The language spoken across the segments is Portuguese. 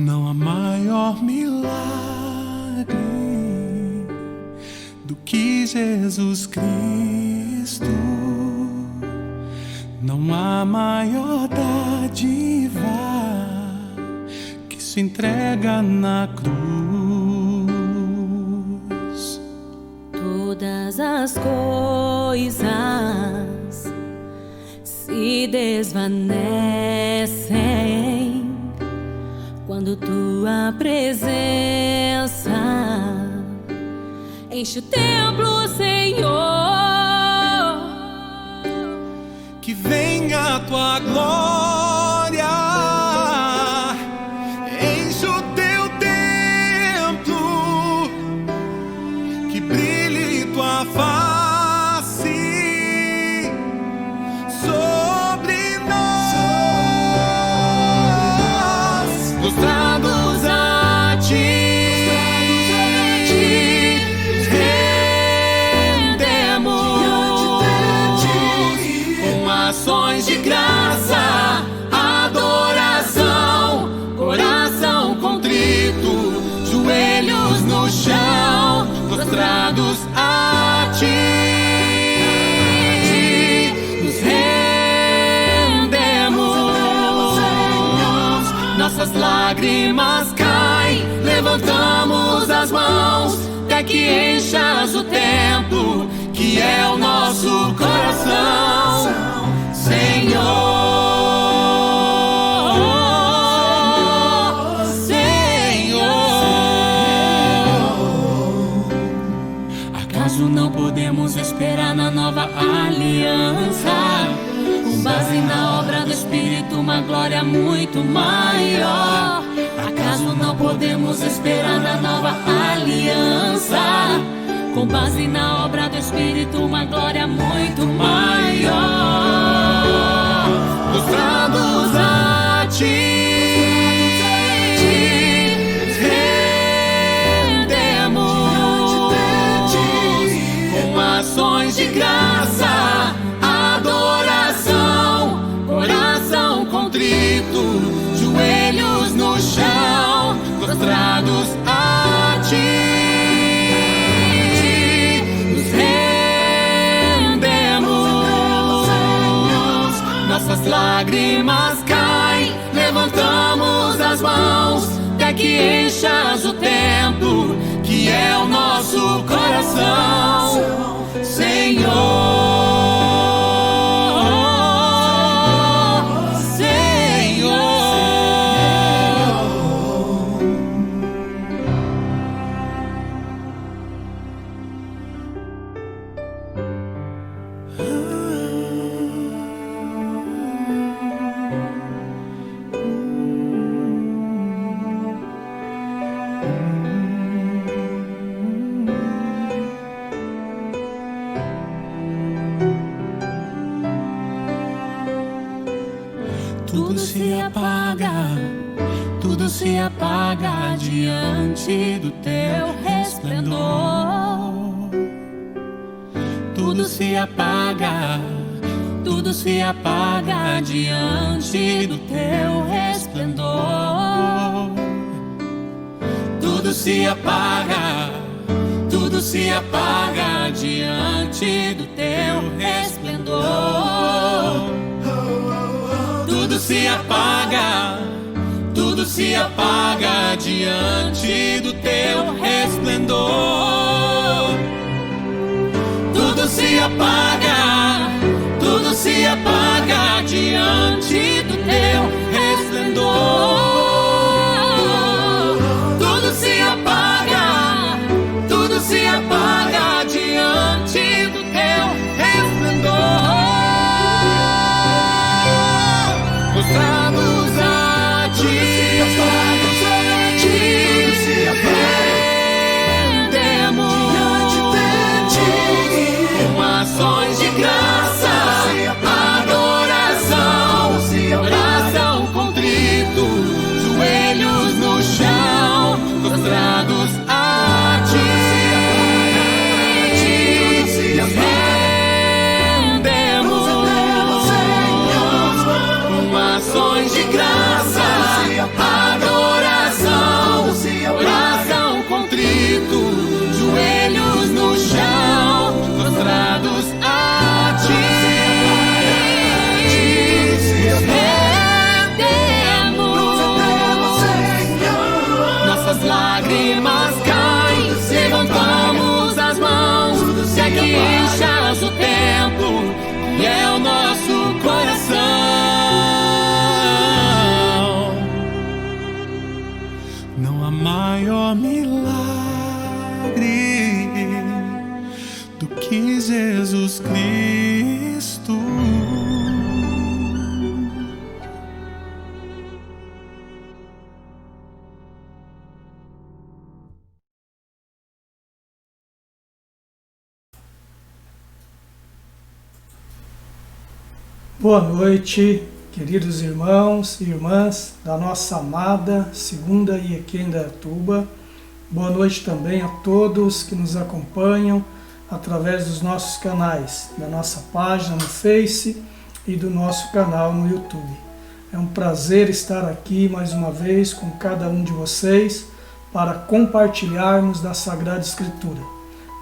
Não há maior milagre do que Jesus Cristo. Não há maior dádiva que se entrega na cruz. Todas as coisas se desvanecem quando tua presença enche o templo, Senhor. Que venha a tua glória, enche o teu templo, que brilhe tua face sobre nós, prostrados a ti. Ações de graça, adoração, coração contrito, joelhos no chão, prostrados a ti. Nos rendemos, nossas lágrimas caem, levantamos as mãos, até que enchas o templo, que é o nosso coração. Senhor, Senhor, acaso não podemos esperar na nova aliança, com base na obra do Espírito, uma glória muito maior? Acaso não podemos esperar na nova aliança, com base na obra do Espírito, uma glória muito maior? Prostrados a ti, rendemos com ações de graça, adoração, coração contrito, joelhos no chão, prostrados a ti. Nossas lágrimas caem, levantamos as mãos, até que enchas o templo, que é o nosso coração. Senhor, tudo se apaga, tudo se apaga diante do teu resplendor. Tudo se apaga, tudo se apaga diante do teu resplendor. Tudo se apaga, tudo se apaga diante do teu resplendor. Tudo se apaga, tudo se apaga diante do teu resplendor. Tudo se apaga, tudo se apaga diante do teu resplendor. Tudo se apaga, tudo se apaga diante do teu resplendor. Prostrados a ti, rendemos com ações que Jesus Cristo. Boa noite, queridos irmãos e irmãs da nossa amada Segunda IEQ Indaiatuba. Boa noite também a todos que nos acompanham através dos nossos canais, da nossa página no Face e do nosso canal no YouTube. É um prazer estar aqui mais uma vez com cada um de vocês para compartilharmos da Sagrada Escritura.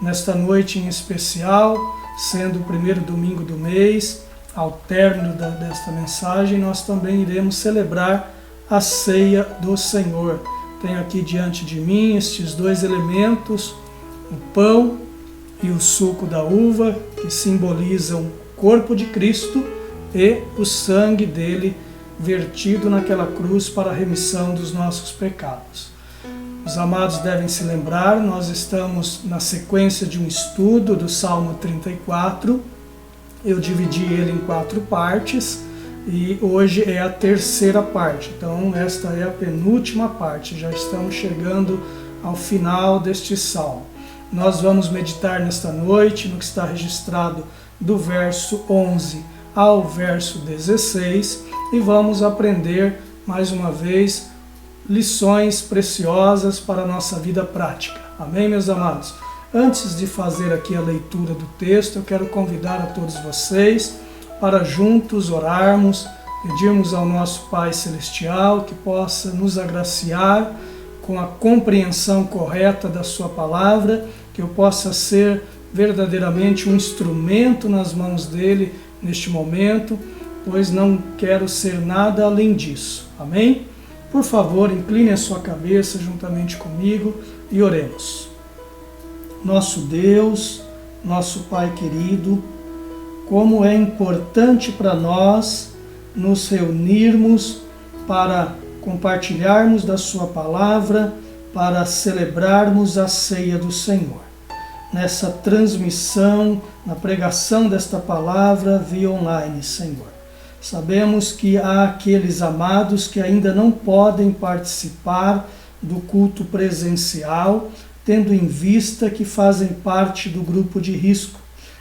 Nesta noite em especial, sendo o primeiro domingo do mês, ao término desta mensagem, nós também iremos celebrar a ceia do Senhor. Tenho aqui diante de mim estes dois elementos, o pão e o suco da uva, que simbolizam o corpo de Cristo e o sangue dele vertido naquela cruz para a remissão dos nossos pecados. Os amados devem se lembrar, nós estamos na sequência de um estudo do Salmo 34, eu dividi ele em 4 partes e hoje é a terceira parte, então esta é a penúltima parte, já estamos chegando ao final deste salmo. Nós vamos meditar nesta noite no que está registrado do verso 11 ao verso 16 e vamos aprender mais uma vez lições preciosas para a nossa vida prática. Amém, meus amados? Antes de fazer aqui a leitura do texto, eu quero convidar a todos vocês para juntos orarmos, pedirmos ao nosso Pai Celestial que possa nos agraciar com a compreensão correta da sua palavra, que eu possa ser verdadeiramente um instrumento nas mãos dele neste momento, pois não quero ser nada além disso. Amém? Por favor, incline a sua cabeça juntamente comigo e oremos. Nosso Deus, nosso Pai querido, como é importante para nós nos reunirmos para compartilharmos da sua palavra, para celebrarmos a ceia do Senhor. Nessa transmissão, na pregação desta palavra via online, Senhor. Sabemos que há aqueles amados que ainda não podem participar do culto presencial, tendo em vista que fazem parte do grupo de risco.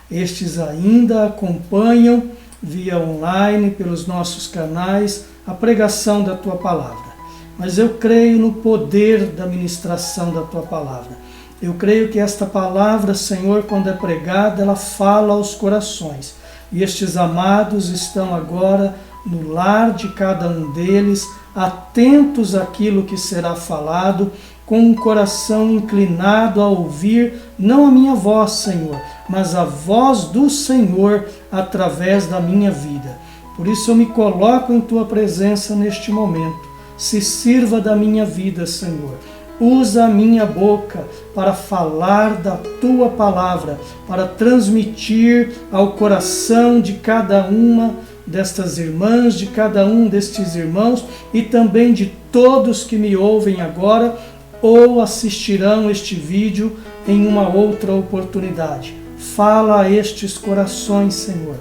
Estes ainda acompanham via online, pelos nossos canais, a pregação da Tua Palavra. Mas eu creio no poder da ministração da Tua Palavra. Eu creio que esta palavra, Senhor, quando é pregada, ela fala aos corações. E estes amados estão agora no lar de cada um deles, atentos àquilo que será falado, com um coração inclinado a ouvir, não a minha voz, Senhor, mas a voz do Senhor através da minha vida. Por isso eu me coloco em Tua presença neste momento. Se sirva da minha vida, Senhor. Usa a minha boca para falar da Tua palavra, para transmitir ao coração de cada uma destas irmãs, de cada um destes irmãos e também de todos que me ouvem agora ou assistirão este vídeo em uma outra oportunidade. Fala a estes corações, Senhor.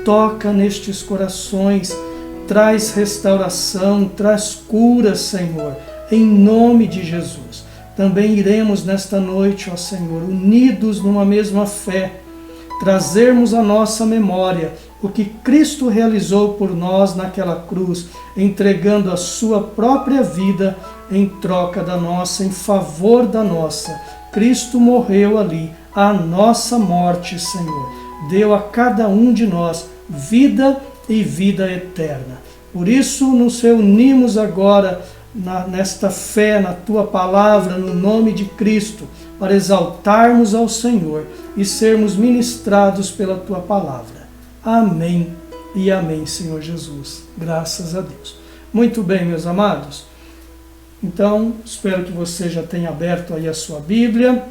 Toca nestes corações. Traz restauração, traz cura, Senhor, em nome de Jesus. Também iremos nesta noite, ó Senhor, unidos numa mesma fé, trazermos à nossa memória o que Cristo realizou por nós naquela cruz, entregando a sua própria vida em troca da nossa, em favor da nossa. Cristo morreu ali, a nossa morte, Senhor. Deu a cada um de nós vida e vida eterna. Por isso nos reunimos agora nesta fé, na Tua palavra, no nome de Cristo, para exaltarmos ao Senhor e sermos ministrados pela Tua palavra. Amém e amém, Senhor Jesus. Graças a Deus. Muito bem, meus amados. Então, espero que você já tenha aberto aí a sua Bíblia.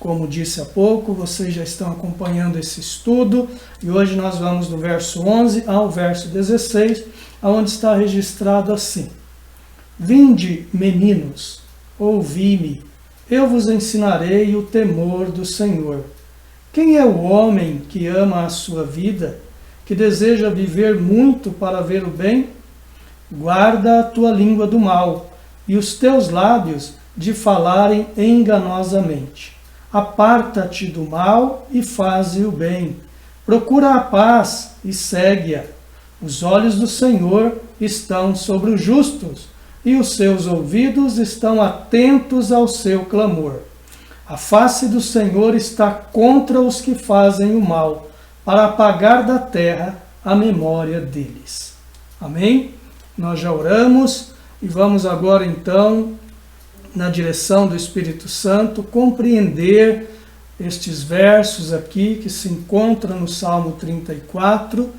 Como disse há pouco, vocês já estão acompanhando esse estudo. E hoje nós vamos do verso 11 ao verso 16, onde está registrado assim: Vinde, meninos, ouvi-me, eu vos ensinarei o temor do Senhor. Quem é o homem que ama a sua vida, que deseja viver muito para ver o bem? Guarda a tua língua do mal e os teus lábios de falarem enganosamente. Aparta-te do mal e faze o bem. Procura a paz e segue-a. Os olhos do Senhor estão sobre os justos e os seus ouvidos estão atentos ao seu clamor. A face do Senhor está contra os que fazem o mal, para apagar da terra a memória deles. Amém? Nós já oramos e vamos agora então, na direção do Espírito Santo, compreender estes versos aqui que se encontram no Salmo 34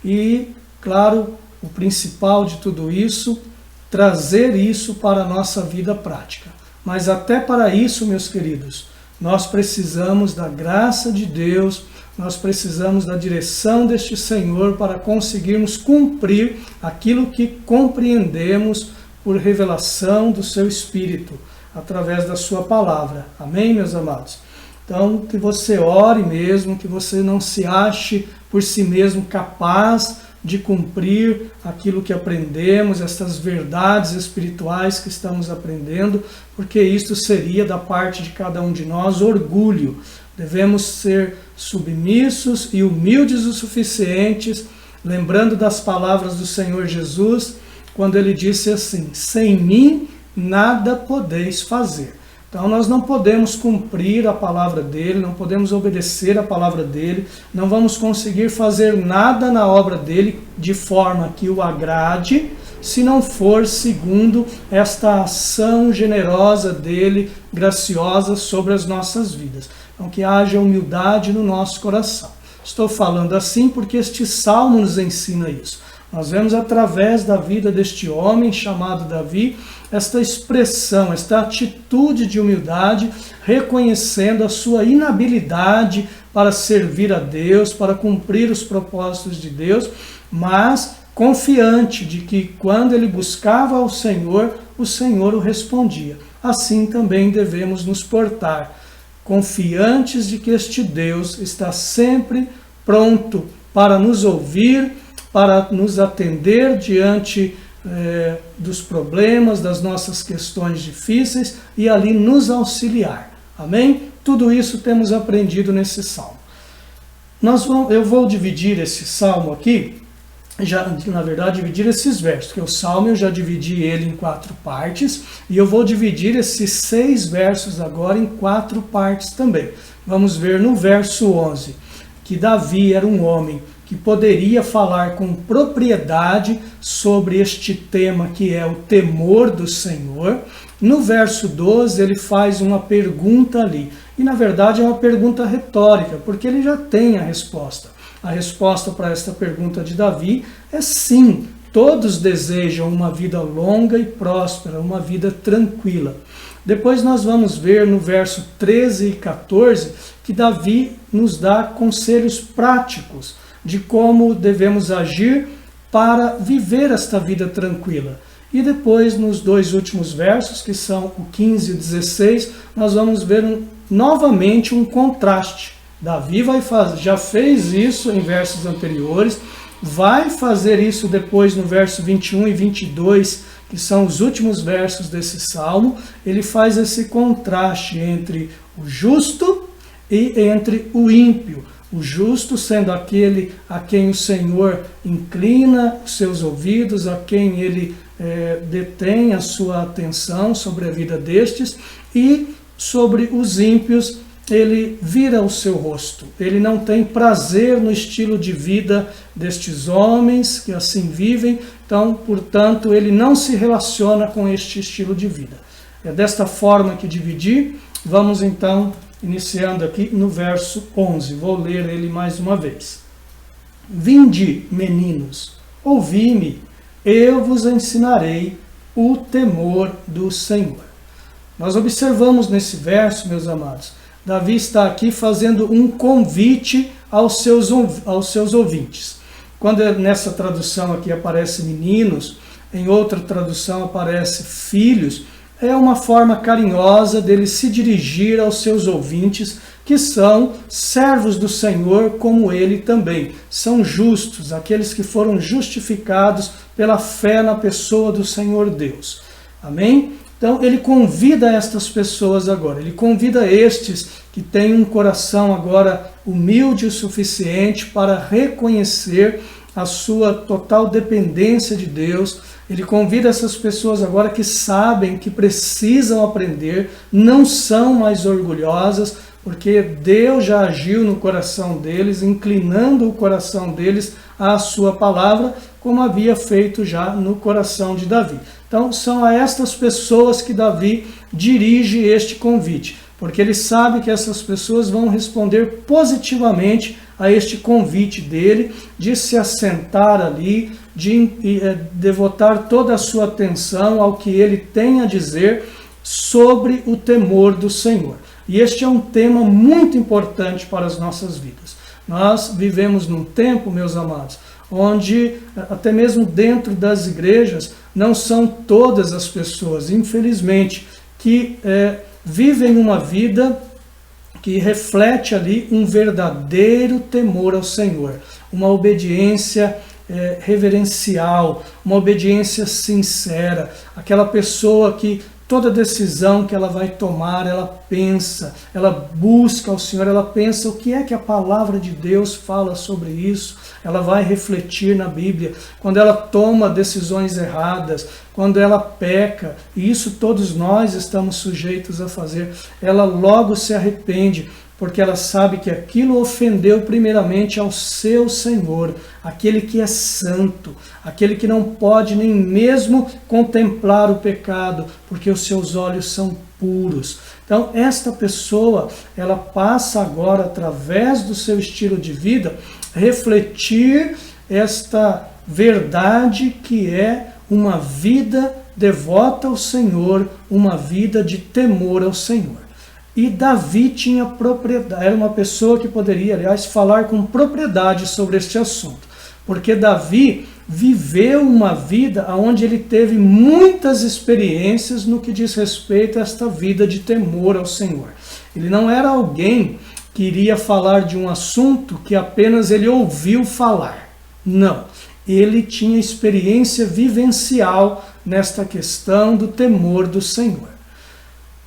e, claro, o principal de tudo isso, trazer isso para a nossa vida prática. Mas até para isso, meus queridos, nós precisamos da graça de Deus, nós precisamos da direção deste Senhor para conseguirmos cumprir aquilo que compreendemos por revelação do seu Espírito, através da sua palavra. Amém, meus amados? Então, que você ore mesmo, que você não se ache por si mesmo capaz de cumprir aquilo que aprendemos, essas verdades espirituais que estamos aprendendo, porque isto seria da parte de cada um de nós orgulho. Devemos ser submissos e humildes o suficientes, lembrando das palavras do Senhor Jesus, quando ele disse assim: sem mim nada podeis fazer. Então nós não podemos cumprir a palavra dele, não podemos obedecer a palavra dele, não vamos conseguir fazer nada na obra dele de forma que o agrade, se não for segundo esta ação generosa dele, graciosa sobre as nossas vidas. Então que haja humildade no nosso coração. Estou falando assim porque este salmo nos ensina isso. Nós vemos através da vida deste homem chamado Davi, esta expressão, esta atitude de humildade, reconhecendo a sua inabilidade para servir a Deus, para cumprir os propósitos de Deus, mas confiante de que quando ele buscava ao Senhor, o Senhor o respondia. Assim também devemos nos portar, confiantes de que este Deus está sempre pronto para nos ouvir, para nos atender diante dos problemas, das nossas questões difíceis e ali nos auxiliar. Amém? Tudo isso temos aprendido nesse salmo. Eu vou dividir esse salmo aqui, na verdade dividir esses versos, porque o salmo eu já dividi ele em 4 partes e eu vou dividir esses 6 versos agora em 4 partes também. Vamos ver no verso 11, que Davi era um homem que poderia falar com propriedade sobre este tema que é o temor do Senhor. No verso 12 ele faz uma pergunta ali, e na verdade é uma pergunta retórica, porque ele já tem a resposta. A resposta para esta pergunta de Davi é sim, todos desejam uma vida longa e próspera, uma vida tranquila. Depois nós vamos ver no verso 13 e 14 que Davi nos dá conselhos práticos de como devemos agir para viver esta vida tranquila. E depois, nos 2 últimos versos, que são o 15 e o 16, nós vamos ver novamente um contraste. Davi já fez isso em versos anteriores, vai fazer isso depois no verso 21 e 22, que são os últimos versos desse salmo. Ele faz esse contraste entre o justo e entre o ímpio. O justo sendo aquele a quem o Senhor inclina os seus ouvidos, a quem ele detém a sua atenção sobre a vida destes, e sobre os ímpios ele vira o seu rosto. Ele não tem prazer no estilo de vida destes homens que assim vivem, então, portanto, ele não se relaciona com este estilo de vida. É desta forma que dividi. Vamos então iniciando aqui no verso 11, vou ler ele mais uma vez. Vinde, meninos, ouvi-me, eu vos ensinarei o temor do Senhor. Nós observamos nesse verso, meus amados, Davi está aqui fazendo um convite aos seus ouvintes. Quando nessa tradução aqui aparece meninos, em outra tradução aparece filhos, é uma forma carinhosa dele se dirigir aos seus ouvintes, que são servos do Senhor como ele também. São justos, aqueles que foram justificados pela fé na pessoa do Senhor Deus. Amém? Então ele convida estas pessoas agora, ele convida estes que têm um coração agora humilde o suficiente para reconhecer a sua total dependência de Deus. Ele convida essas pessoas agora que sabem que precisam aprender, não são mais orgulhosas, porque Deus já agiu no coração deles, inclinando o coração deles à sua palavra, como havia feito já no coração de Davi. Então são a estas pessoas que Davi dirige este convite, porque ele sabe que essas pessoas vão responder positivamente a este convite dele, de se assentar ali, de devotar toda a sua atenção ao que ele tem a dizer sobre o temor do Senhor. E este é um tema muito importante para as nossas vidas. Nós vivemos num tempo, meus amados, onde até mesmo dentro das igrejas não são todas as pessoas, infelizmente, que vivem uma vida que reflete ali um verdadeiro temor ao Senhor, uma obediência reverencial, uma obediência sincera, aquela pessoa que toda decisão que ela vai tomar, ela pensa, ela busca ao Senhor, ela pensa o que é que a palavra de Deus fala sobre isso, ela vai refletir na Bíblia. Quando ela toma decisões erradas, quando ela peca, e isso todos nós estamos sujeitos a fazer, ela logo se arrepende, porque ela sabe que aquilo ofendeu primeiramente ao seu Senhor, aquele que é santo, aquele que não pode nem mesmo contemplar o pecado, porque os seus olhos são puros. Então, esta pessoa, ela passa agora, através do seu estilo de vida, refletir esta verdade que é uma vida devota ao Senhor, uma vida de temor ao Senhor. E Davi tinha propriedade, era uma pessoa que poderia, aliás, falar com propriedade sobre este assunto, porque Davi viveu uma vida onde ele teve muitas experiências no que diz respeito a esta vida de temor ao Senhor. Ele não era alguém que iria falar de um assunto que apenas ele ouviu falar. Não, ele tinha experiência vivencial nesta questão do temor do Senhor.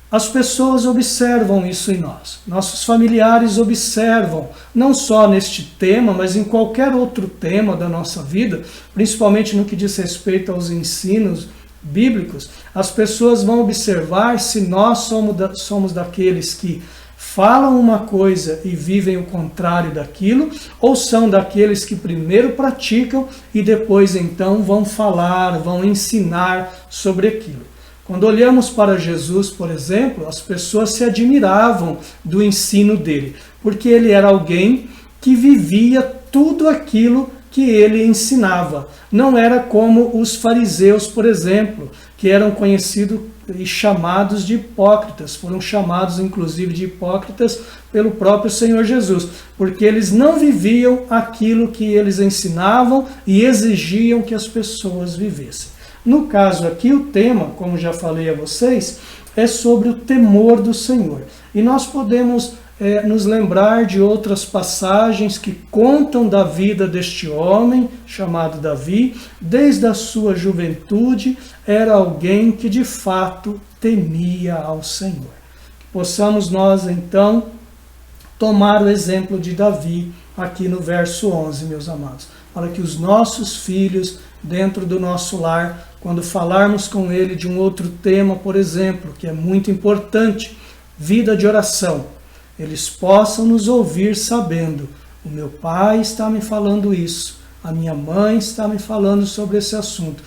As pessoas observam isso em nós, nossos familiares observam, não só neste tema, mas em qualquer outro tema da nossa vida, principalmente no que diz respeito aos ensinos bíblicos, as pessoas vão observar se nós somos daqueles que falam uma coisa e vivem o contrário daquilo, ou são daqueles que primeiro praticam e depois então vão falar, vão ensinar sobre aquilo. Quando olhamos para Jesus, por exemplo, as pessoas se admiravam do ensino dele, porque ele era alguém que vivia tudo aquilo que ele ensinava. Não era como os fariseus, por exemplo, que eram conhecidos e chamados de hipócritas. Foram chamados, inclusive, de hipócritas pelo próprio Senhor Jesus, porque eles não viviam aquilo que eles ensinavam e exigiam que as pessoas vivessem. No caso aqui, o tema, como já falei a vocês, é sobre o temor do Senhor. E nós podemos nos lembrar de outras passagens que contam da vida deste homem, chamado Davi. Desde a sua juventude, era alguém que de fato temia ao Senhor. Que possamos nós, então, tomar o exemplo de Davi aqui no verso 11, meus amados, para que os nossos filhos, dentro do nosso lar, quando falarmos com ele de um outro tema, por exemplo, que é muito importante, vida de oração, eles possam nos ouvir sabendo, o meu pai está me falando isso, a minha mãe está me falando sobre esse assunto,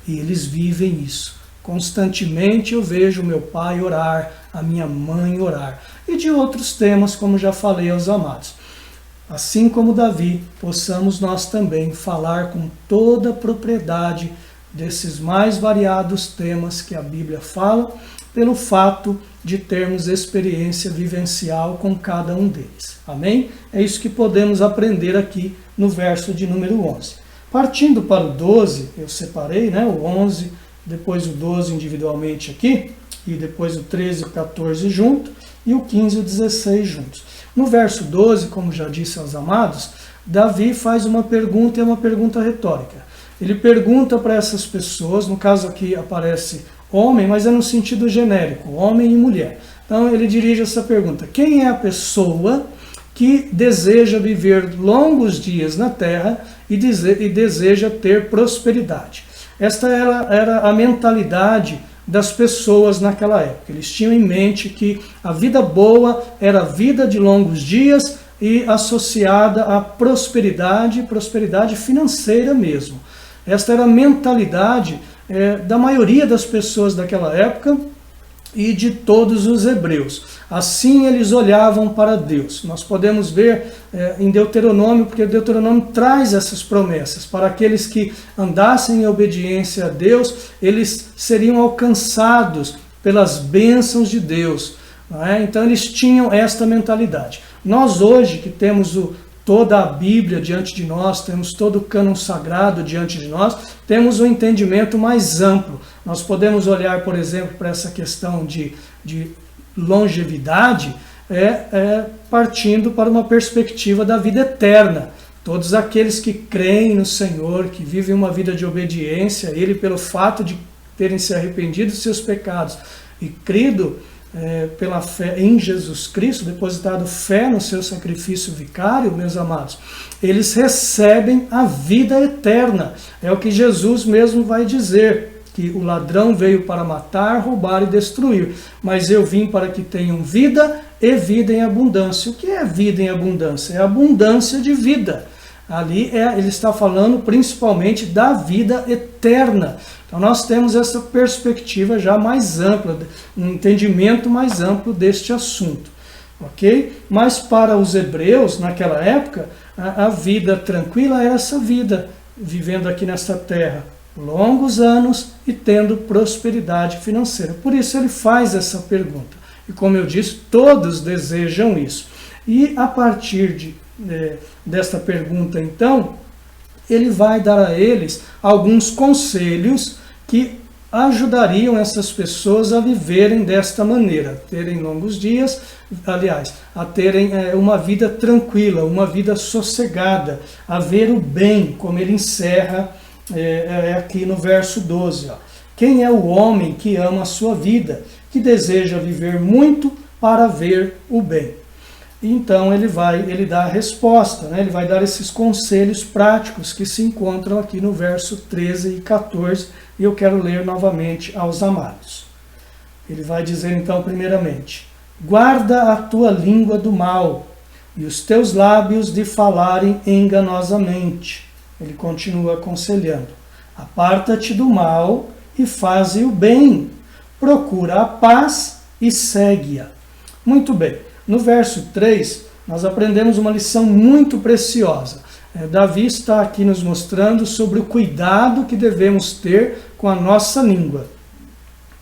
e eles vivem isso. Constantemente eu vejo o meu pai orar, a minha mãe orar, e de outros temas, como já falei aos amados. Assim como Davi, possamos nós também falar com toda a propriedade desses mais variados temas que a Bíblia fala, pelo fato de termos experiência vivencial com cada um deles. Amém? É isso que podemos aprender aqui no verso de número 11. Partindo para o 12, eu separei, o 11, depois o 12 individualmente aqui, e depois o 13 e o 14 junto, e o 15 e o 16 juntos. No verso 12, como já disse aos amados, Davi faz uma pergunta, e é uma pergunta retórica. Ele pergunta para essas pessoas, no caso aqui aparece homem, mas é no sentido genérico, homem e mulher. Então ele dirige essa pergunta: quem é a pessoa que deseja viver longos dias na terra e deseja ter prosperidade? Esta era a mentalidade das pessoas naquela época. Eles tinham em mente que a vida boa era a vida de longos dias e associada à prosperidade financeira mesmo. Esta era a mentalidade da maioria das pessoas daquela época e de todos os hebreus. Assim eles olhavam para Deus. Nós podemos ver em Deuteronômio, porque Deuteronômio traz essas promessas. Para aqueles que andassem em obediência a Deus, eles seriam alcançados pelas bênçãos de Deus. Não é? Então eles tinham esta mentalidade. Nós hoje, que temos toda a Bíblia diante de nós, temos todo o cânon sagrado diante de nós, temos um entendimento mais amplo. Nós podemos olhar, por exemplo, para essa questão de longevidade, partindo para uma perspectiva da vida eterna. Todos aqueles que creem no Senhor, que vivem uma vida de obediência a Ele, pelo fato de terem se arrependido dos seus pecados e crido pela fé em Jesus Cristo, depositado fé no seu sacrifício vicário, meus amados, eles recebem a vida eterna. É o que Jesus mesmo vai dizer, que o ladrão veio para matar, roubar e destruir, mas eu vim para que tenham vida e vida em abundância. O que é vida em abundância? É abundância de vida. Ali ele está falando principalmente da vida eterna. Então nós temos essa perspectiva já mais ampla, um entendimento mais amplo deste assunto. Ok? Mas para os hebreus, naquela época, a vida tranquila era essa vida, vivendo aqui nesta terra, longos anos e tendo prosperidade financeira. Por isso ele faz essa pergunta. E como eu disse, todos desejam isso. E a partir desta pergunta, então, ele vai dar a eles alguns conselhos que ajudariam essas pessoas a viverem desta maneira, terem longos dias, aliás, a terem uma vida tranquila, uma vida sossegada, a ver o bem, como ele encerra aqui no verso 12. Ó. Quem é o homem que ama a sua vida, que deseja viver muito para ver o bem? Então ele dá a resposta, né? Ele vai dar esses conselhos práticos que se encontram aqui no verso 13 e 14, e eu quero ler novamente aos amados. Ele vai dizer então primeiramente: guarda a tua língua do mal e os teus lábios de falarem enganosamente. Ele continua aconselhando: aparta-te do mal e faze o bem, procura a paz e segue-a. Muito bem. No verso 3, nós aprendemos uma lição muito preciosa. Davi está aqui nos mostrando sobre o cuidado que devemos ter com a nossa língua.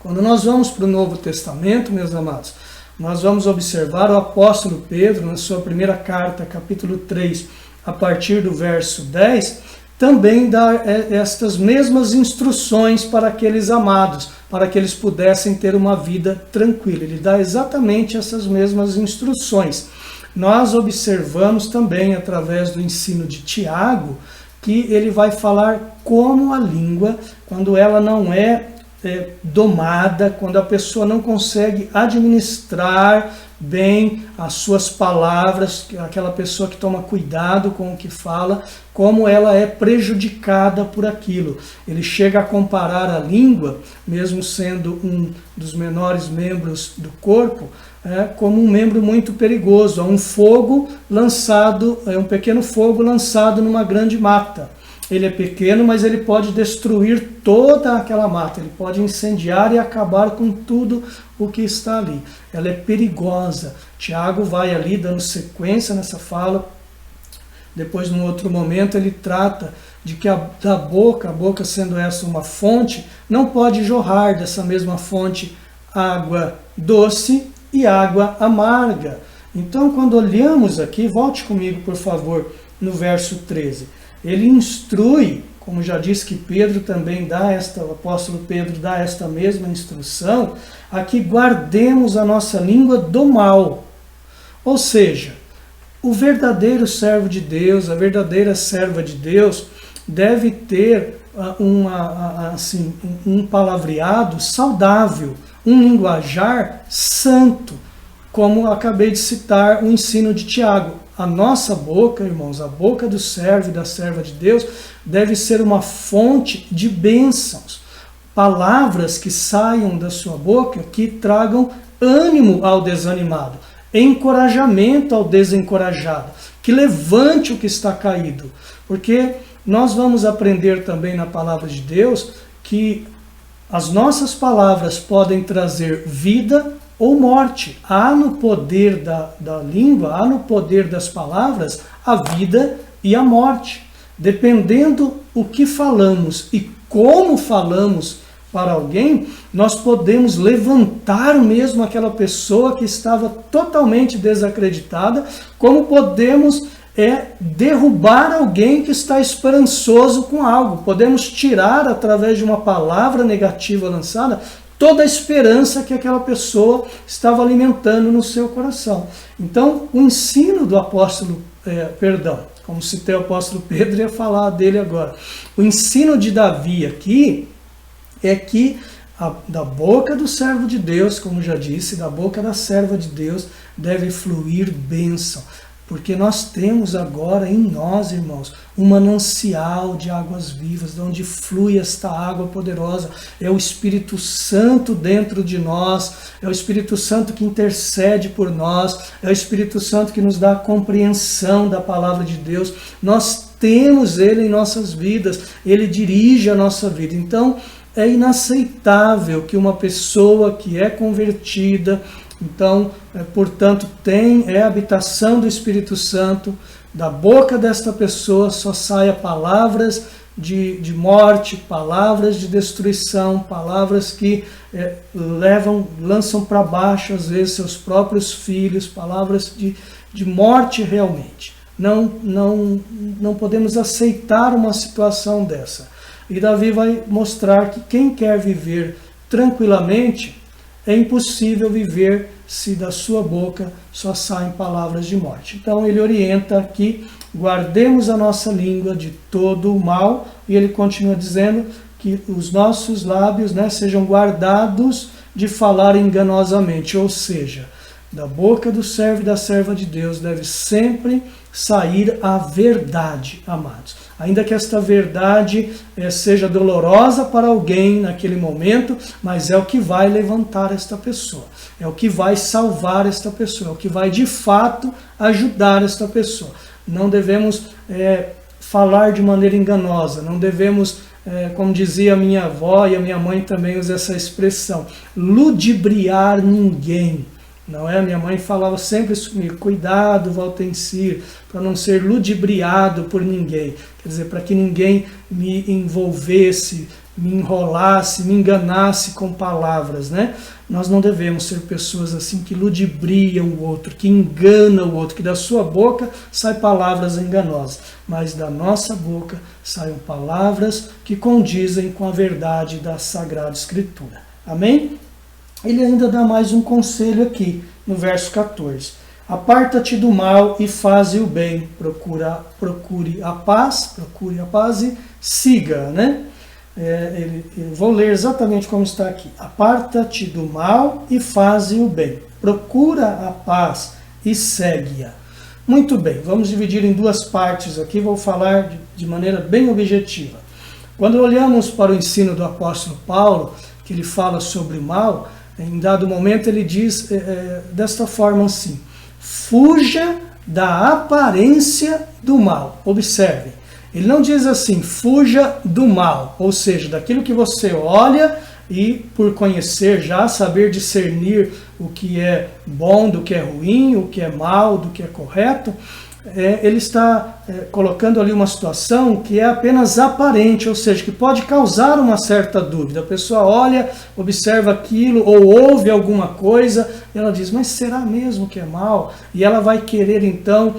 Quando nós vamos para o Novo Testamento, meus amados, nós vamos observar o apóstolo Pedro, na sua primeira carta, capítulo 3, a partir do verso 10, também dá estas mesmas instruções para aqueles amados, para que eles pudessem ter uma vida tranquila. Ele dá exatamente essas mesmas instruções. Nós observamos também, através do ensino de Tiago, que ele vai falar como a língua, quando ela não é domada, quando a pessoa não consegue administrar bem as suas palavras, aquela pessoa que toma cuidado com o que fala, como ela é prejudicada por aquilo. Ele chega a comparar a língua, mesmo sendo um dos menores membros do corpo, como um membro muito perigoso, um fogo lançado, um pequeno fogo lançado numa grande mata. Ele é pequeno, mas ele pode destruir toda aquela mata, ele pode incendiar e acabar com tudo o que está ali. Ela é perigosa. Tiago vai ali dando sequência nessa fala. Depois, num outro momento, ele trata de que da boca, a boca sendo essa uma fonte, não pode jorrar dessa mesma fonte água doce e água amarga. Então, quando olhamos aqui, volte comigo, por favor, no verso 13. Ele instrui, como já disse que Pedro também o apóstolo Pedro dá esta mesma instrução, a que guardemos a nossa língua do mal. Ou seja, o verdadeiro servo de Deus, a verdadeira serva de Deus, deve ter um palavreado saudável, um linguajar santo, como acabei de citar o ensino de Tiago. A nossa boca, irmãos, a boca do servo e da serva de Deus, deve ser uma fonte de bênçãos. Palavras que saiam da sua boca que tragam ânimo ao desanimado, encorajamento ao desencorajado, que levante o que está caído. Porque nós vamos aprender também na palavra de Deus que as nossas palavras podem trazer vida ou morte. Há no poder da língua, há no poder das palavras a vida e a morte. Dependendo o que falamos e como falamos para alguém, nós podemos levantar mesmo aquela pessoa que estava totalmente desacreditada, como podemos derrubar alguém que está esperançoso com algo. Podemos tirar, através de uma palavra negativa lançada, toda a esperança que aquela pessoa estava alimentando no seu coração. Então, o ensino do apóstolo, como citei o apóstolo Pedro, ia falar dele agora. O ensino de Davi aqui é que da boca do servo de Deus, como já disse, da boca da serva de Deus, deve fluir bênção. Porque nós temos agora em nós, irmãos, um manancial de águas vivas, de onde flui esta água poderosa. É o Espírito Santo dentro de nós, é o Espírito Santo que intercede por nós, é o Espírito Santo que nos dá a compreensão da palavra de Deus. Nós temos Ele em nossas vidas, Ele dirige a nossa vida. Então, é inaceitável que uma pessoa que é convertida, então, portanto, tem a habitação do Espírito Santo, da boca desta pessoa só saia palavras de morte, palavras de destruição, palavras que lançam para baixo, às vezes, seus próprios filhos, palavras de morte realmente. Não podemos aceitar uma situação dessa. E Davi vai mostrar que quem quer viver tranquilamente, é impossível viver se da sua boca só saem palavras de morte. Então ele orienta que guardemos a nossa língua de todo o mal, e ele continua dizendo que os nossos lábios, sejam guardados de falar enganosamente, ou seja, da boca do servo e da serva de Deus deve sempre sair a verdade, amados. Ainda que esta verdade seja dolorosa para alguém naquele momento, mas é o que vai levantar esta pessoa, é o que vai salvar esta pessoa, é o que vai de fato ajudar esta pessoa. Não devemos falar de maneira enganosa, não devemos, como dizia a minha avó e a minha mãe também usa essa expressão, ludibriar ninguém. Não é? Minha mãe falava sempre isso comigo, cuidado, Valtencir, para não ser ludibriado por ninguém. Quer dizer, para que ninguém me envolvesse, me enrolasse, me enganasse com palavras, né? Nós não devemos ser pessoas assim que ludibriam o outro, que enganam o outro, que da sua boca saem palavras enganosas, mas da nossa boca saem palavras que condizem com a verdade da Sagrada Escritura. Amém? Ele ainda dá mais um conselho aqui, no verso 14. Aparta-te do mal e faze o bem. Procure a paz e siga, né? Vou ler exatamente como está aqui. Aparta-te do mal e faze o bem. Procura a paz e segue-a. Muito bem, vamos dividir em duas partes aqui, vou falar de maneira bem objetiva. Quando olhamos para o ensino do apóstolo Paulo, que ele fala sobre o mal, em dado momento ele diz desta forma assim: fuja da aparência do mal. Observe, ele não diz assim, fuja do mal, ou seja, daquilo que você olha e por conhecer já, saber discernir o que é bom do que é ruim, o que é mal do que é correto. Ele está colocando ali uma situação que é apenas aparente, ou seja, que pode causar uma certa dúvida. A pessoa olha, observa aquilo, ou ouve alguma coisa, e ela diz, mas será mesmo que é mal? E ela vai querer então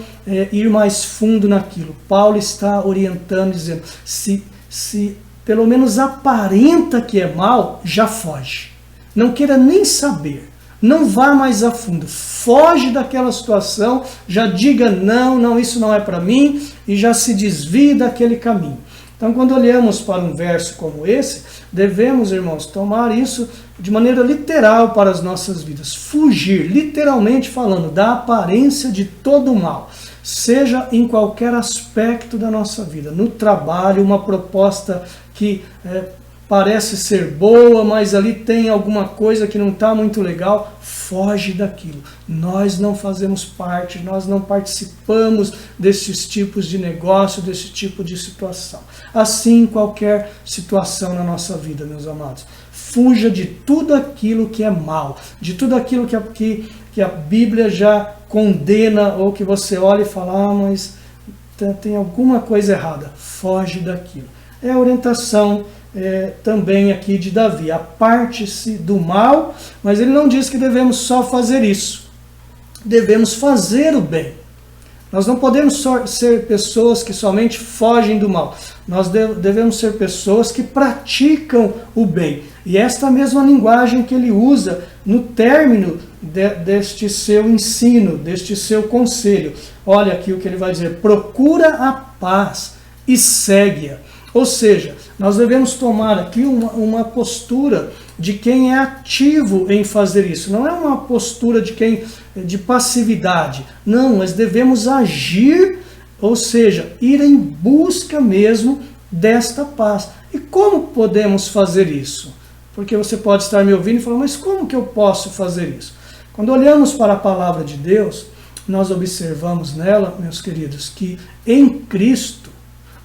ir mais fundo naquilo. Paulo está orientando, dizendo, se pelo menos aparenta que é mal, já foge. Não queira nem saber. Não vá mais a fundo, foge daquela situação, já diga não, isso não é para mim, e já se desvie daquele caminho. Então, quando olhamos para um verso como esse, devemos, irmãos, tomar isso de maneira literal para as nossas vidas. Fugir, literalmente falando, da aparência de todo o mal, seja em qualquer aspecto da nossa vida. No trabalho, uma proposta que parece ser boa, mas ali tem alguma coisa que não está muito legal, foge daquilo. Nós não fazemos parte, nós não participamos desses tipos de negócio, desse tipo de situação. Assim, qualquer situação na nossa vida, meus amados. Fuja de tudo aquilo que é mal, de tudo aquilo que a Bíblia já condena, ou que você olha e fala, mas tem alguma coisa errada. Foge daquilo. É a orientação também aqui de Davi. Aparte-se do mal, mas ele não diz que devemos só fazer isso. Devemos fazer o bem. Nós não podemos só ser pessoas que somente fogem do mal. Nós devemos ser pessoas que praticam o bem. E esta mesma linguagem que ele usa no término deste seu ensino, deste seu conselho. Olha aqui o que ele vai dizer. Procura a paz e segue-a. Ou seja, nós devemos tomar aqui uma postura de quem é ativo em fazer isso. Não é uma postura de passividade. Não, mas devemos agir, ou seja, ir em busca mesmo desta paz. E como podemos fazer isso? Porque você pode estar me ouvindo e falar, mas como que eu posso fazer isso? Quando olhamos para a palavra de Deus, nós observamos nela, meus queridos, que em Cristo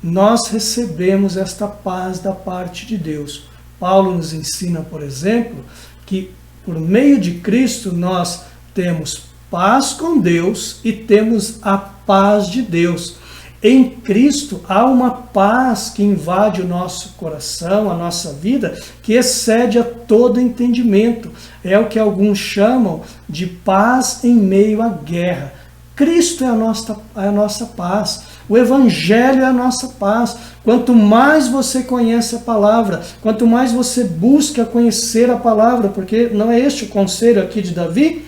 nós recebemos esta paz da parte de Deus. Paulo nos ensina, por exemplo, que por meio de Cristo nós temos paz com Deus e temos a paz de Deus. Em Cristo há uma paz que invade o nosso coração, a nossa vida, que excede a todo entendimento. É o que alguns chamam de paz em meio à guerra. Cristo é a nossa paz. O Evangelho é a nossa paz. Quanto mais você conhece a palavra, quanto mais você busca conhecer a palavra, porque não é este o conselho aqui de Davi,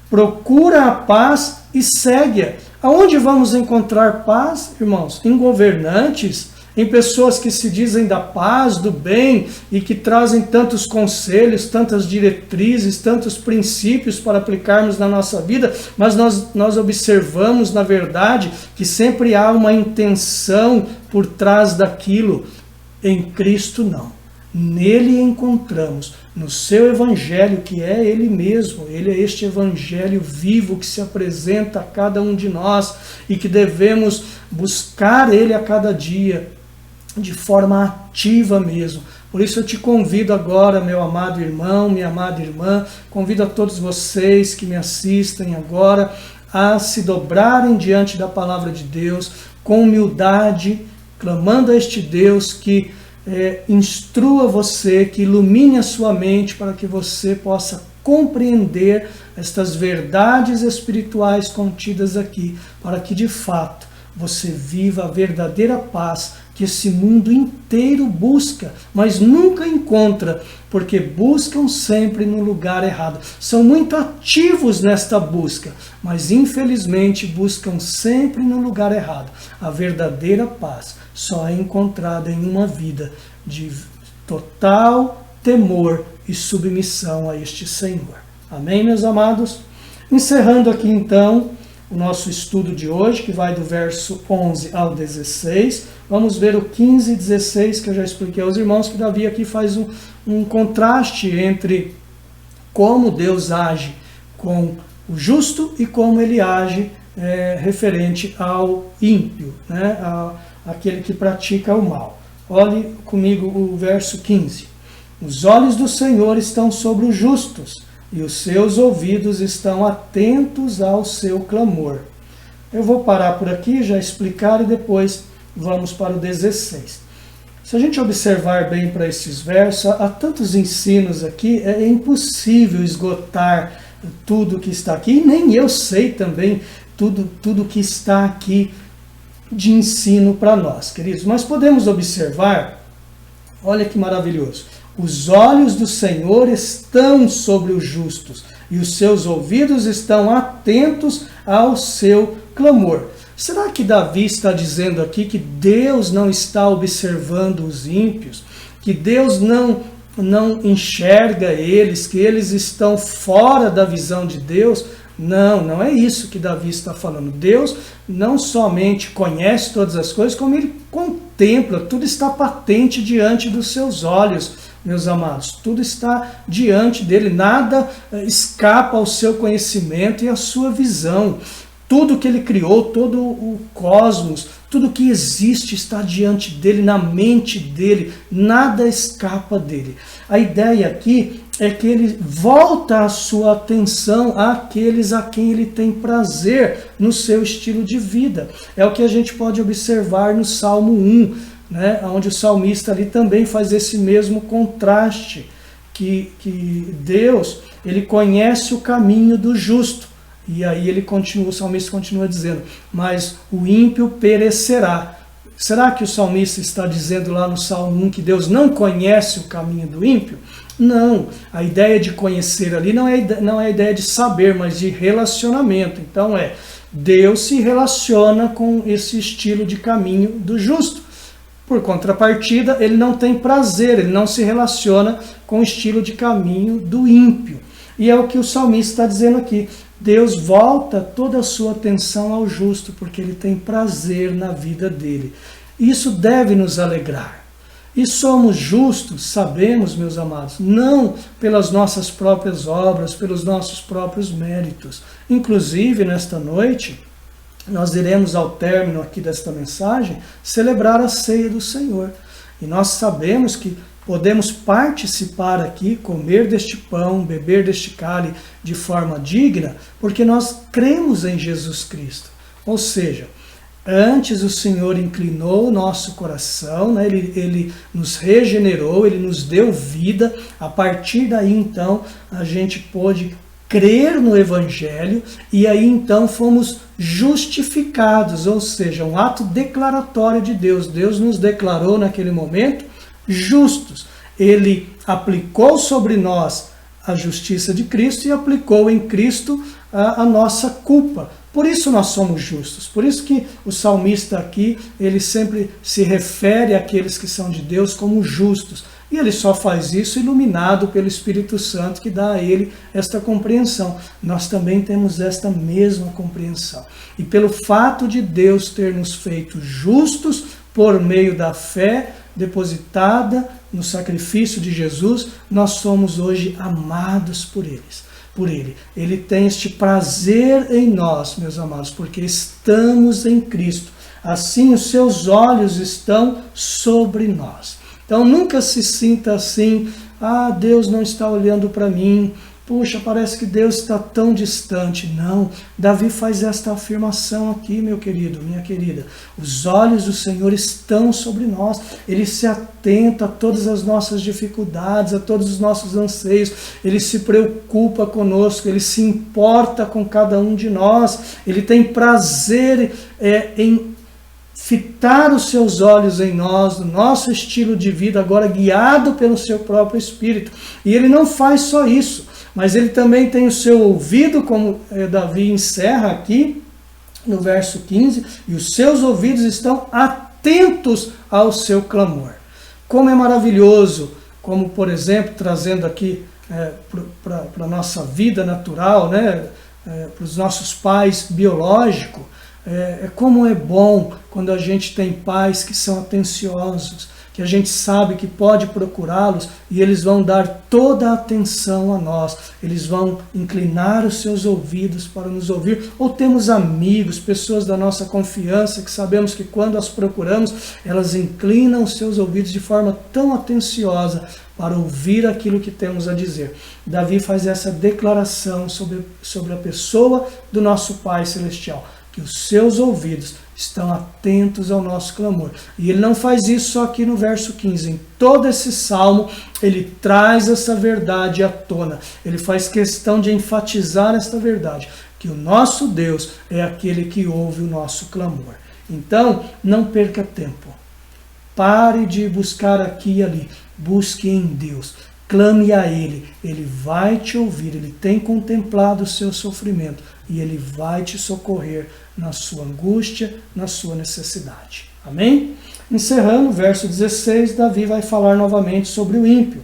procura a paz e segue-a. Aonde vamos encontrar paz, irmãos? Em governantes, em pessoas que se dizem da paz, do bem e que trazem tantos conselhos, tantas diretrizes, tantos princípios para aplicarmos na nossa vida, mas nós observamos, na verdade, que sempre há uma intenção por trás daquilo. Em Cristo, não. Nele encontramos, no seu Evangelho, que é Ele mesmo. Ele é este Evangelho vivo que se apresenta a cada um de nós e que devemos buscar Ele a cada dia, de forma ativa mesmo. Por isso eu te convido agora, meu amado irmão, minha amada irmã, convido a todos vocês que me assistem agora a se dobrarem diante da palavra de Deus com humildade, clamando a este Deus que instrua você, que ilumine a sua mente para que você possa compreender estas verdades espirituais contidas aqui, para que de fato você viva a verdadeira paz que esse mundo inteiro busca, mas nunca encontra, porque buscam sempre no lugar errado. São muito ativos nesta busca, mas infelizmente buscam sempre no lugar errado. A verdadeira paz só é encontrada em uma vida de total temor e submissão a este Senhor. Amém, meus amados? Encerrando aqui então o nosso estudo de hoje, que vai do verso 11 ao 16. Vamos ver o 15 e 16, que eu já expliquei aos irmãos, que Davi aqui faz um contraste entre como Deus age com o justo e como ele age referente ao ímpio, né? Aquele que pratica o mal. Olhe comigo o verso 15. Os olhos do Senhor estão sobre os justos, e os seus ouvidos estão atentos ao seu clamor. Eu vou parar por aqui, já explicar, e depois vamos para o 16. Se a gente observar bem para esses versos, há tantos ensinos aqui, é impossível esgotar tudo que está aqui, e nem eu sei também tudo que está aqui de ensino para nós, queridos. Mas podemos observar Olha que maravilhoso. Os olhos do Senhor estão sobre os justos e os seus ouvidos estão atentos ao seu clamor. Será que Davi está dizendo aqui que Deus não está observando os ímpios? Que Deus não enxerga eles? Que eles estão fora da visão de Deus? Não, não é isso que Davi está falando. Deus não somente conhece todas as coisas, como Ele contempla, tudo está patente diante dos seus olhos, meus amados. Tudo está diante dele, nada escapa ao seu conhecimento e à sua visão. Tudo que ele criou, todo o cosmos, tudo que existe está diante dele, na mente dele, nada escapa dele. A ideia aqui é que ele volta a sua atenção àqueles a quem ele tem prazer no seu estilo de vida. É o que a gente pode observar no Salmo 1, né, onde o salmista ali também faz esse mesmo contraste, que Deus, ele conhece o caminho do justo. E aí o salmista continua dizendo, mas o ímpio perecerá. Será que o salmista está dizendo lá no Salmo 1 que Deus não conhece o caminho do ímpio? Não, a ideia de conhecer ali não é a ideia de saber, mas de relacionamento. Então Deus se relaciona com esse estilo de caminho do justo. Por contrapartida, ele não tem prazer, ele não se relaciona com o estilo de caminho do ímpio. E é o que o salmista está dizendo aqui. Deus volta toda a sua atenção ao justo, porque ele tem prazer na vida dele. Isso deve nos alegrar. E somos justos, sabemos, meus amados, não pelas nossas próprias obras, pelos nossos próprios méritos. Inclusive, nesta noite, nós iremos, ao término aqui desta mensagem, celebrar a ceia do Senhor. E nós sabemos que podemos participar aqui, comer deste pão, beber deste cálice de forma digna, porque nós cremos em Jesus Cristo. Ou seja, antes o Senhor inclinou o nosso coração, né? Ele nos regenerou, Ele nos deu vida. A partir daí, então, a gente pôde crer no Evangelho e aí, então, fomos justificados, ou seja, um ato declaratório de Deus. Deus nos declarou naquele momento justos. Ele aplicou sobre nós a justiça de Cristo e aplicou em Cristo a nossa culpa. Por isso nós somos justos. Por isso que o salmista aqui, ele sempre se refere àqueles que são de Deus como justos. E ele só faz isso iluminado pelo Espírito Santo, que dá a ele esta compreensão. Nós também temos esta mesma compreensão. E pelo fato de Deus ter nos feito justos por meio da fé depositada no sacrifício de Jesus, nós somos hoje amados por Ele. Ele tem este prazer em nós, meus amados, porque estamos em Cristo. Assim, os seus olhos estão sobre nós. Então, nunca se sinta assim, Deus não está olhando para mim, puxa, parece que Deus está tão distante. Não, Davi faz esta afirmação aqui, meu querido, minha querida. Os olhos do Senhor estão sobre nós. Ele se atenta a todas as nossas dificuldades, a todos os nossos anseios. Ele se preocupa conosco, Ele se importa com cada um de nós. Ele tem prazer em fitar os seus olhos em nós, no nosso estilo de vida, agora guiado pelo seu próprio Espírito. E Ele não faz só isso, mas Ele também tem o seu ouvido, como Davi encerra aqui no verso 15, e os seus ouvidos estão atentos ao seu clamor. Como é maravilhoso, como por exemplo, trazendo aqui para a nossa vida natural, né, para os nossos pais biológicos, como é bom quando a gente tem pais que são atenciosos, que a gente sabe que pode procurá-los e eles vão dar toda a atenção a nós, eles vão inclinar os seus ouvidos para nos ouvir. Ou temos amigos, pessoas da nossa confiança, que sabemos que quando as procuramos, elas inclinam os seus ouvidos de forma tão atenciosa para ouvir aquilo que temos a dizer. Davi faz essa declaração sobre a pessoa do nosso Pai Celestial, que os seus ouvidos estão atentos ao nosso clamor. E ele não faz isso só aqui no verso 15. Em todo esse salmo, ele traz essa verdade à tona. Ele faz questão de enfatizar esta verdade, que o nosso Deus é aquele que ouve o nosso clamor. Então, não perca tempo. Pare de buscar aqui e ali. Busque em Deus. Clame a Ele. Ele vai te ouvir. Ele tem contemplado o seu sofrimento. E Ele vai te socorrer na sua angústia, na sua necessidade. Amém? Encerrando, verso 16, Davi vai falar novamente sobre o ímpio.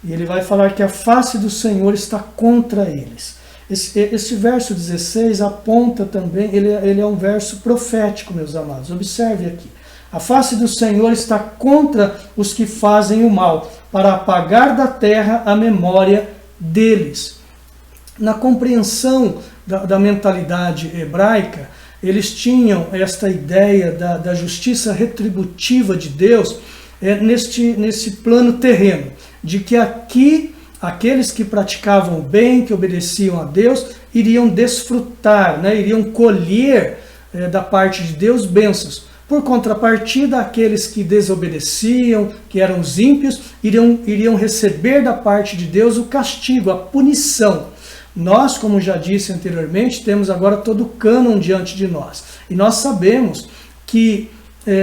E ele vai falar que a face do Senhor está contra eles. Esse verso 16 aponta também, ele é um verso profético, meus amados. Observe aqui. A face do Senhor está contra os que fazem o mal, para apagar da terra a memória deles. Na compreensão da mentalidade hebraica, eles tinham esta ideia da justiça retributiva de Deus nesse plano terreno, de que aqui aqueles que praticavam o bem, que obedeciam a Deus, iriam desfrutar, iriam colher da parte de Deus bênçãos. Por contrapartida, aqueles que desobedeciam, que eram os ímpios, iriam receber da parte de Deus o castigo, a punição. Nós, como já disse anteriormente, temos agora todo o cânon diante de nós. E nós sabemos que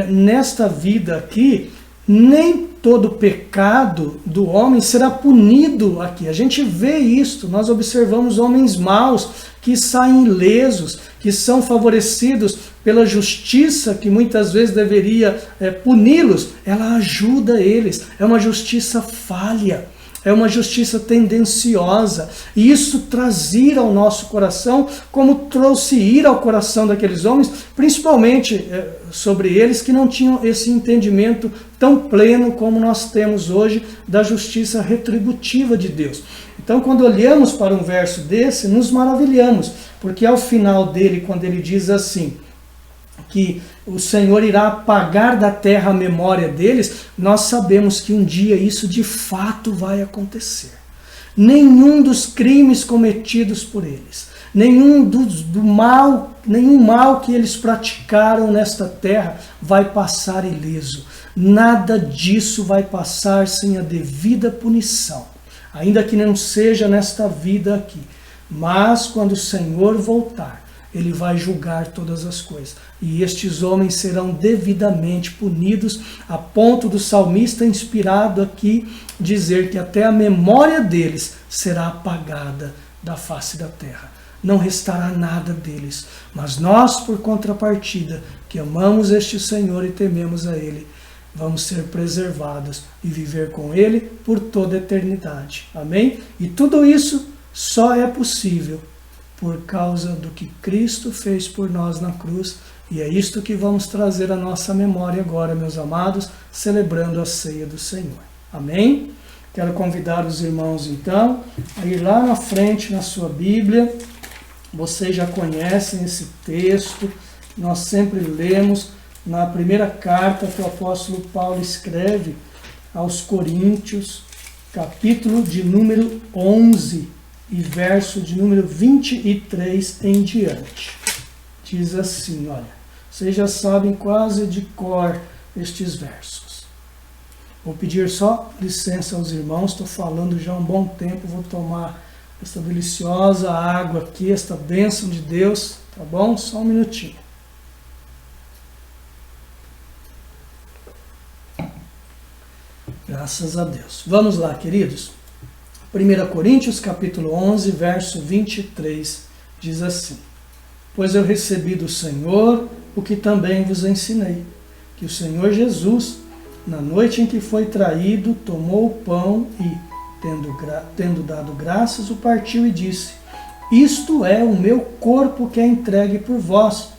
nesta vida aqui, nem todo pecado do homem será punido aqui. A gente vê isto, nós observamos homens maus que saem ilesos, que são favorecidos pela justiça que muitas vezes deveria puni-los. Ela ajuda eles, é uma justiça falha. É uma justiça tendenciosa. E isso traz ira ao nosso coração, como trouxe ira ao coração daqueles homens, principalmente sobre eles que não tinham esse entendimento tão pleno como nós temos hoje da justiça retributiva de Deus. Então, quando olhamos para um verso desse, nos maravilhamos, porque ao final dele, quando ele diz assim, que o Senhor irá apagar da terra a memória deles, nós sabemos que um dia isso de fato vai acontecer. Nenhum dos crimes cometidos por eles, nenhum mal que eles praticaram nesta terra vai passar ileso. Nada disso vai passar sem a devida punição, ainda que não seja nesta vida aqui. Mas quando o Senhor voltar, Ele vai julgar todas as coisas. E estes homens serão devidamente punidos, a ponto do salmista inspirado aqui dizer que até a memória deles será apagada da face da terra. Não restará nada deles. Mas nós, por contrapartida, que amamos este Senhor e tememos a Ele, vamos ser preservados e viver com Ele por toda a eternidade. Amém? E tudo isso só é possível por causa do que Cristo fez por nós na cruz. E é isto que vamos trazer à nossa memória agora, meus amados, celebrando a ceia do Senhor. Amém? Quero convidar os irmãos, então, a ir lá na frente, na sua Bíblia. Vocês já conhecem esse texto, nós sempre lemos na primeira carta que o apóstolo Paulo escreve aos Coríntios, capítulo de número 11, e verso de número 23 em diante. Diz assim, olha, vocês já sabem quase de cor estes versos. Vou pedir só licença aos irmãos, estou falando já há um bom tempo, vou tomar esta deliciosa água aqui, esta bênção de Deus, tá bom? Só um minutinho. Graças a Deus. Vamos lá, queridos. 1 Coríntios capítulo 11, verso 23, diz assim: Pois eu recebi do Senhor o que também vos ensinei, que o Senhor Jesus, na noite em que foi traído, tomou o pão e, tendo dado graças, o partiu e disse: Isto é o meu corpo que é entregue por vós.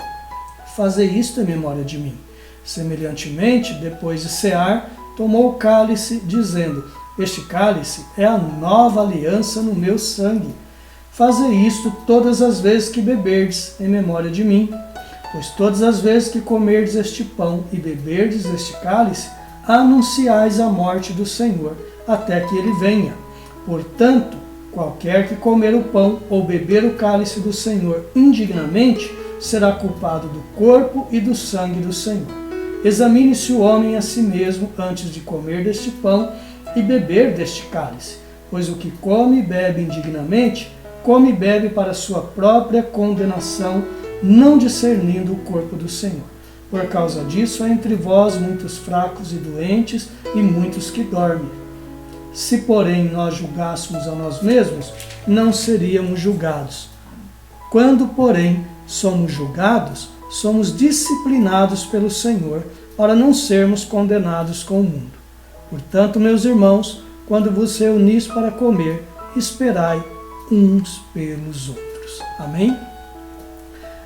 Fazei isto em memória de mim. Semelhantemente, depois de cear, tomou o cálice, dizendo: Este cálice é a nova aliança no meu sangue. Fazei isto todas as vezes que beberdes, em memória de mim. Pois todas as vezes que comerdes este pão e beberdes este cálice, anunciais a morte do Senhor, até que ele venha. Portanto, qualquer que comer o pão ou beber o cálice do Senhor indignamente, será culpado do corpo e do sangue do Senhor. Examine-se o homem a si mesmo antes de comer deste pão e beber deste cálice, pois o que come e bebe indignamente, come e bebe para sua própria condenação, não discernindo o corpo do Senhor. Por causa disso, há entre vós muitos fracos e doentes e muitos que dormem. Se, porém, nós julgássemos a nós mesmos, não seríamos julgados. Quando, porém, somos julgados, somos disciplinados pelo Senhor, para não sermos condenados com o mundo. Portanto, meus irmãos, quando vos reunis para comer, esperai uns pelos outros. Amém?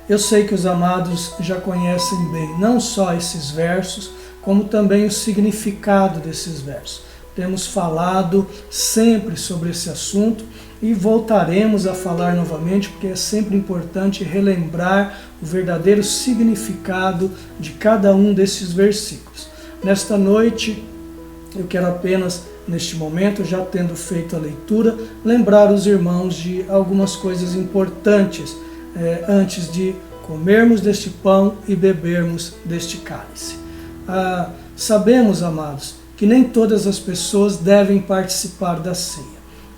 Eu sei que os amados já conhecem bem não só esses versos, como também o significado desses versos. Temos falado sempre sobre esse assunto e voltaremos a falar novamente, porque é sempre importante relembrar o verdadeiro significado de cada um desses versículos. Nesta noite, eu quero apenas, neste momento, já tendo feito a leitura, lembrar os irmãos de algumas coisas importantes antes de comermos deste pão e bebermos deste cálice. Sabemos, amados, que nem todas as pessoas devem participar da ceia.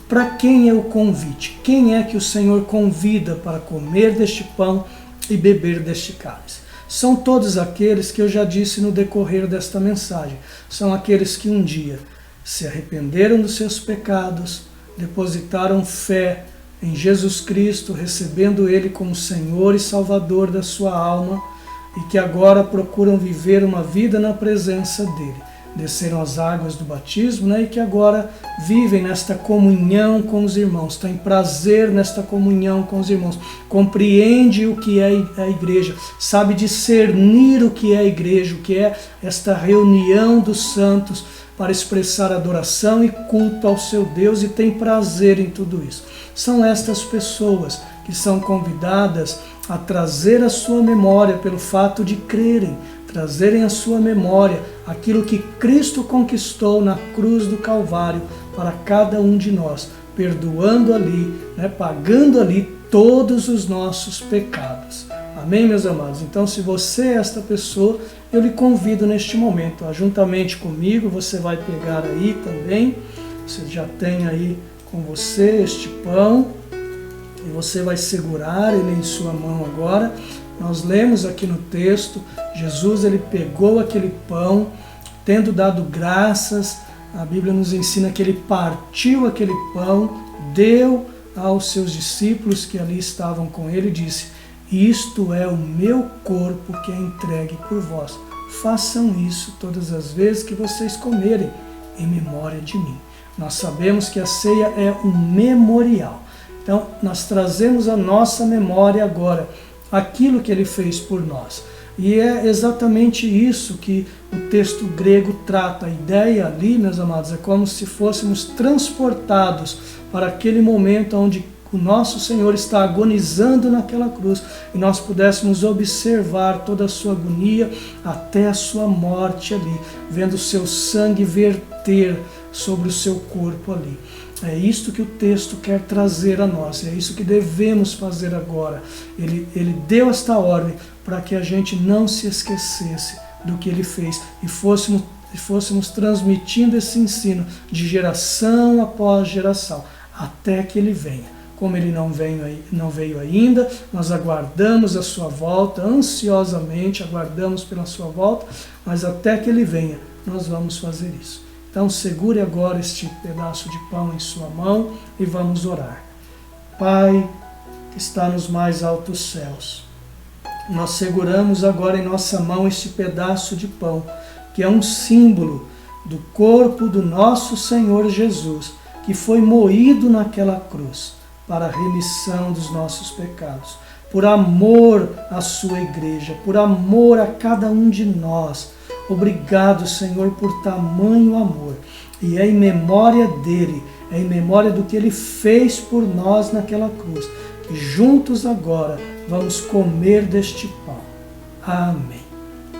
Para quem é o convite? Quem é que o Senhor convida para comer deste pão e beber deste cálice? São todos aqueles que eu já disse no decorrer desta mensagem. São aqueles que um dia se arrependeram dos seus pecados, depositaram fé em Jesus Cristo, recebendo Ele como Senhor e Salvador da sua alma, e que agora procuram viver uma vida na presença dEle. Desceram as águas do batismo, e que agora vivem nesta comunhão com os irmãos, têm prazer nesta comunhão com os irmãos, compreende o que é a igreja, sabe discernir o que é a igreja, o que é esta reunião dos santos para expressar adoração e culto ao seu Deus, e tem prazer em tudo isso. São estas pessoas que são convidadas a trazer a sua memória pelo fato de crerem, trazerem à sua memória aquilo que Cristo conquistou na cruz do Calvário para cada um de nós, perdoando ali, pagando ali todos os nossos pecados. Amém, meus amados? Então, se você é esta pessoa, eu lhe convido neste momento, juntamente comigo, você vai pegar aí também, você já tem aí com você este pão, e você vai segurar ele em sua mão agora. Nós lemos aqui no texto, Jesus ele pegou aquele pão, tendo dado graças, a Bíblia nos ensina que ele partiu aquele pão, deu aos seus discípulos que ali estavam com ele e disse: isto é o meu corpo que é entregue por vós. Façam isso todas as vezes que vocês comerem, em memória de mim. Nós sabemos que a ceia é um memorial. Então, nós trazemos à nossa memória agora aquilo que ele fez por nós. E é exatamente isso que o texto grego trata. A ideia ali, meus amados, é como se fôssemos transportados para aquele momento onde o nosso Senhor está agonizando naquela cruz e nós pudéssemos observar toda a sua agonia até a sua morte ali, vendo o seu sangue verter sobre o seu corpo ali. É isto que o texto quer trazer a nós, é isso que devemos fazer agora. Ele deu esta ordem para que a gente não se esquecesse do que ele fez e fôssemos transmitindo esse ensino de geração após geração, até que ele venha. Como ele não veio ainda, nós aguardamos a sua volta, ansiosamente aguardamos pela sua volta, mas até que ele venha, nós vamos fazer isso. Então segure agora este pedaço de pão em sua mão e vamos orar. Pai, que está nos mais altos céus, nós seguramos agora em nossa mão este pedaço de pão, que é um símbolo do corpo do nosso Senhor Jesus, que foi moído naquela cruz para a remissão dos nossos pecados, por amor à sua igreja, por amor a cada um de nós. Obrigado, Senhor, por tamanho amor. E é em memória dele, é em memória do que ele fez por nós naquela cruz, que juntos agora vamos comer deste pão. Amém.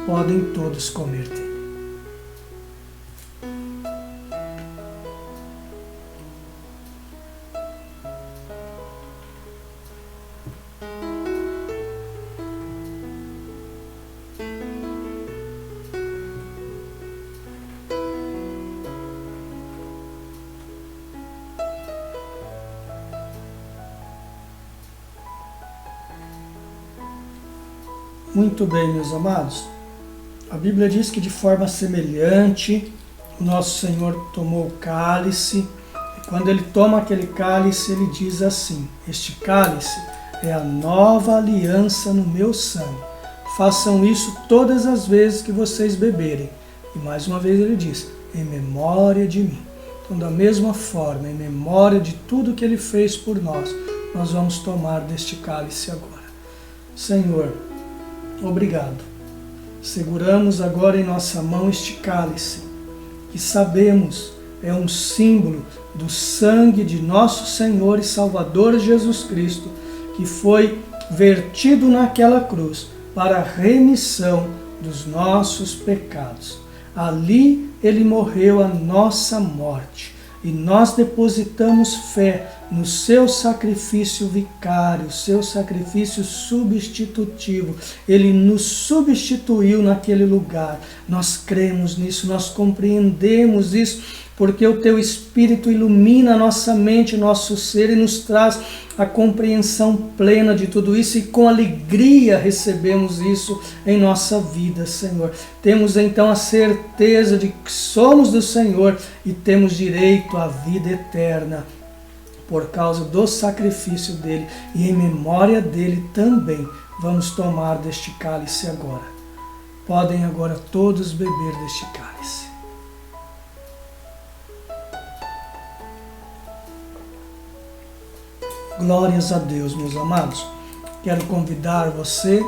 Podem todos comer dele. Muito bem, meus amados. A Bíblia diz que de forma semelhante, o nosso Senhor tomou o cálice, e quando ele toma aquele cálice, ele diz assim: este cálice é a nova aliança no meu sangue. Façam isso todas as vezes que vocês beberem. E mais uma vez ele diz: em memória de mim. Então, da mesma forma, em memória de tudo que ele fez por nós, nós vamos tomar deste cálice agora. Senhor, obrigado. Seguramos agora em nossa mão este cálice, que sabemos é um símbolo do sangue de nosso Senhor e Salvador Jesus Cristo, que foi vertido naquela cruz para a remissão dos nossos pecados. Ali ele morreu a nossa morte e nós depositamos fé no seu sacrifício vicário, seu sacrifício substitutivo. Ele nos substituiu naquele lugar. Nós cremos nisso, nós compreendemos isso, porque o teu Espírito ilumina a nossa mente, nosso ser e nos traz a compreensão plena de tudo isso, e com alegria recebemos isso em nossa vida, Senhor. Temos então a certeza de que somos do Senhor e temos direito à vida eterna por causa do sacrifício dele, e em memória dele também vamos tomar deste cálice agora. Podem agora todos beber deste cálice. Glórias a Deus, meus amados. Quero convidar você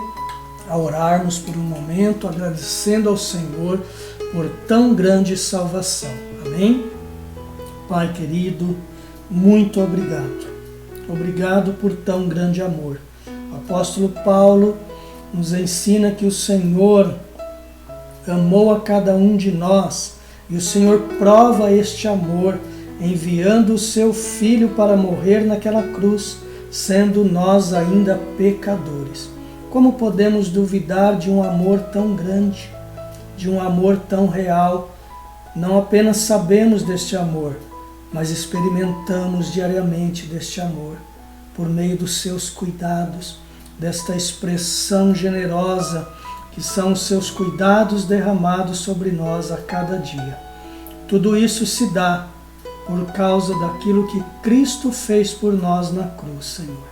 a orarmos por um momento, agradecendo ao Senhor por tão grande salvação. Amém? Pai querido, muito obrigado. Obrigado por tão grande amor. O apóstolo Paulo nos ensina que o Senhor amou a cada um de nós, e o Senhor prova este amor enviando o seu Filho para morrer naquela cruz, sendo nós ainda pecadores. Como podemos duvidar de um amor tão grande, de um amor tão real? Não apenas sabemos deste amor, mas experimentamos diariamente deste amor, por meio dos seus cuidados, desta expressão generosa, que são os seus cuidados derramados sobre nós a cada dia. Tudo isso se dá por causa daquilo que Cristo fez por nós na cruz, Senhor.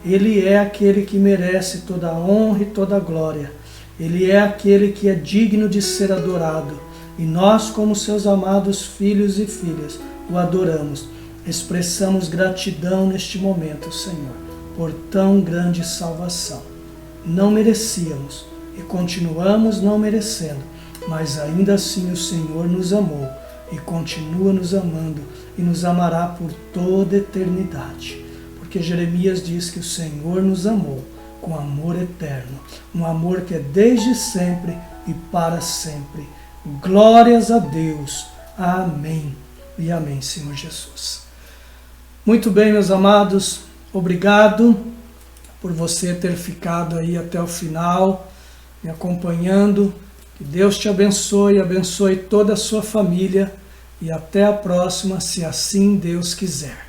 Ele é aquele que merece toda a honra e toda a glória. Ele é aquele que é digno de ser adorado. E nós, como seus amados filhos e filhas, o adoramos. Expressamos gratidão neste momento, Senhor, por tão grande salvação. Não merecíamos e continuamos não merecendo, mas ainda assim o Senhor nos amou e continua nos amando e nos amará por toda a eternidade. Porque Jeremias diz que o Senhor nos amou com amor eterno, um amor que é desde sempre e para sempre. Glórias a Deus. Amém e amém, Senhor Jesus. Muito bem, meus amados, obrigado por você ter ficado aí até o final, me acompanhando. Que Deus te abençoe, abençoe toda a sua família, e até a próxima, se assim Deus quiser.